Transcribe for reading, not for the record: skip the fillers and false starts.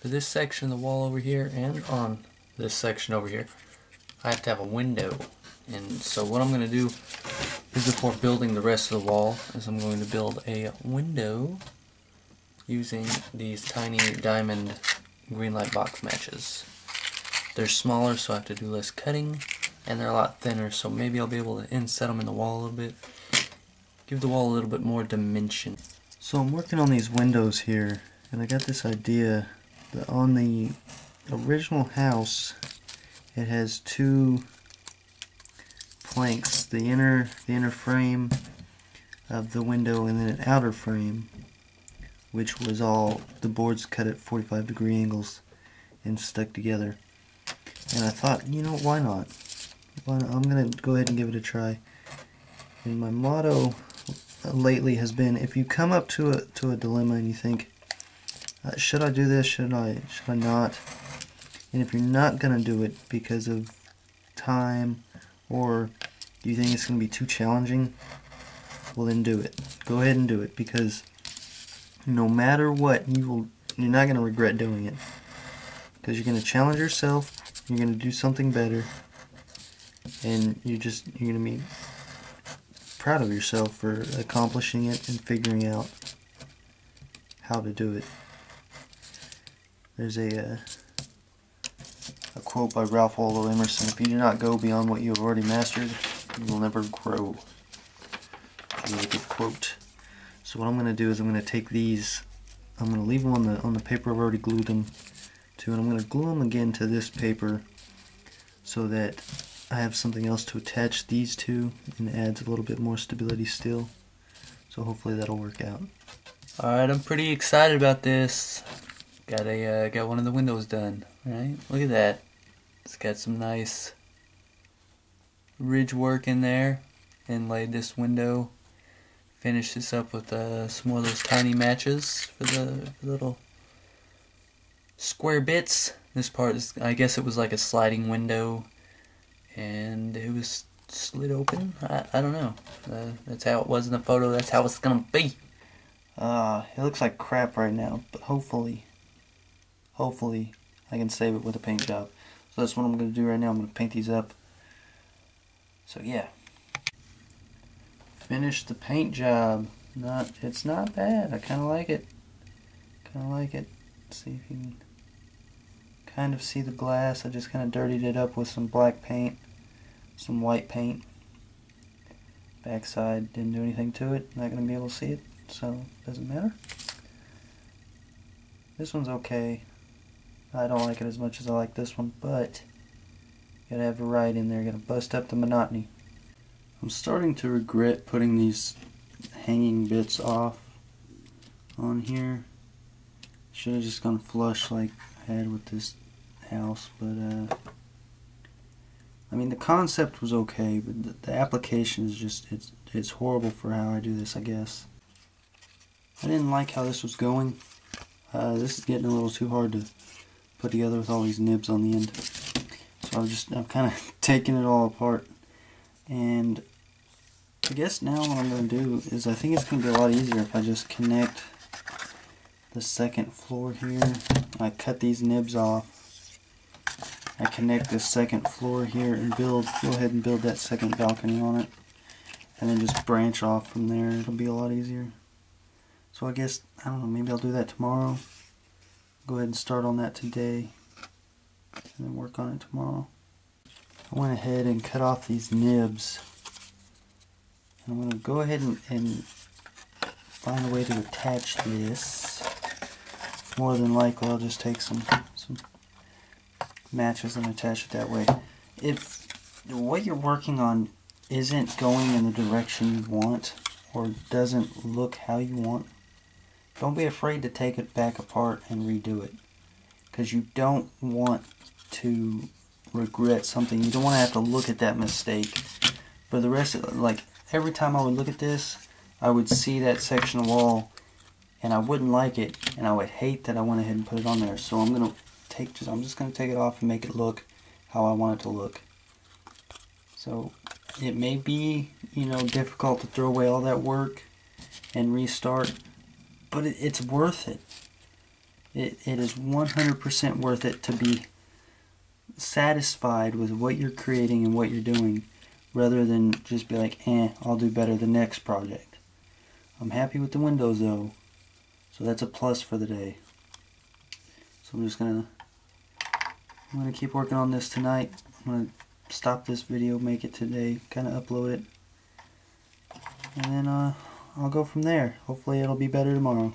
for this section of the wall over here and on this section over here, I have to have a window. And so what I'm going to do is, before building the rest of the wall, is I'm going to build a window using these tiny diamond green light box matches. They're smaller, so I have to do less cutting, and they're a lot thinner, so maybe I'll be able to inset them in the wall a little bit, give the wall a little bit more dimension. So I'm working on these windows here, and I got this idea that on the original house it has two planks, the inner frame of the window and then an outer frame, which was all the boards cut at 45-degree angles and stuck together. And I thought, you know, why not? I'm gonna go ahead and give it a try. And my motto lately has been, if you come up to a dilemma and you think, should I do this, should I not? And if you're not gonna do it because of time, or do you think it's gonna be too challenging, well then do it. Go ahead and do it, because no matter what, you're not gonna regret doing it. Because you're gonna challenge yourself, you're gonna do something better, and you're gonna be proud of yourself for accomplishing it and figuring out how to do it. There's a quote by Ralph Waldo Emerson: "If you do not go beyond what you have already mastered, you will never grow." It's a really good quote. So what I'm going to do is I'm going to take these, I'm going to leave them on the paper I've already glued them to, and I'm going to glue them again to this paper so that I have something else to attach these to, and it adds a little bit more stability still. So hopefully that'll work out. Alright, I'm pretty excited about this. Got one of the windows done. Right? Look at that. It's got some nice ridge work in there. Inlaid this window. Finished this up with some more of those tiny matches for the little square bits. This part is, I guess it was like a sliding window, and it was slid open. I don't know. That's how it was in the photo. That's how it's gonna be. It looks like crap right now, but hopefully I can save it with a paint job. So that's what I'm going to do right now. I'm going to paint these up. So yeah. Finished the paint job. It's not bad. I kind of like it. Let's see if you can kind of see the glass. I just kind of dirtied it up with some black paint, some white paint. Backside didn't do anything to it. Not going to be able to see it, so it doesn't matter. This one's okay. I don't like it as much as I like this one, but you gotta have variety in there. You gotta bust up the monotony. I'm starting to regret putting these hanging bits off on here. Should have just gone flush like I had with this house, but I mean, the concept was okay, but the application is just, it's horrible for how I do this, I guess. I didn't like how this was going. This is getting a little too hard to put together with all these nibs on the end. So I'm kind of taking it all apart. And I guess now what I'm going to do is, I think it's going to be a lot easier if I just connect the second floor here. I cut these nibs off. I connect this second floor here and go ahead and build that second balcony on it. And then just branch off from there. It'll be a lot easier. So I guess, I don't know, maybe I'll do that tomorrow. Go ahead and start on that today, and then work on it tomorrow. I went ahead and cut off these nibs. And I'm going to go ahead and find a way to attach this. More than likely I'll just take some matches and attach it that way. If what you're working on isn't going in the direction you want, or doesn't look how you want, don't be afraid to take it back apart and redo it. Because you don't want to regret something. You don't want to have to look at that mistake. For the rest of it, like every time I would look at this, I would see that section of wall and I wouldn't like it, and I would hate that I went ahead and put it on there. So I'm just going to take it off and make it look how I want it to look. So it may be, you know, difficult to throw away all that work and restart, but it's worth it. It is 100% worth it to be satisfied with what you're creating and what you're doing, rather than just be like, I'll do better the next project. I'm happy with the windows though, so that's a plus for the day. So I'm gonna keep working on this tonight. I'm gonna stop this video, make it today, kind of upload it, and then I'll go from there. Hopefully it'll be better tomorrow.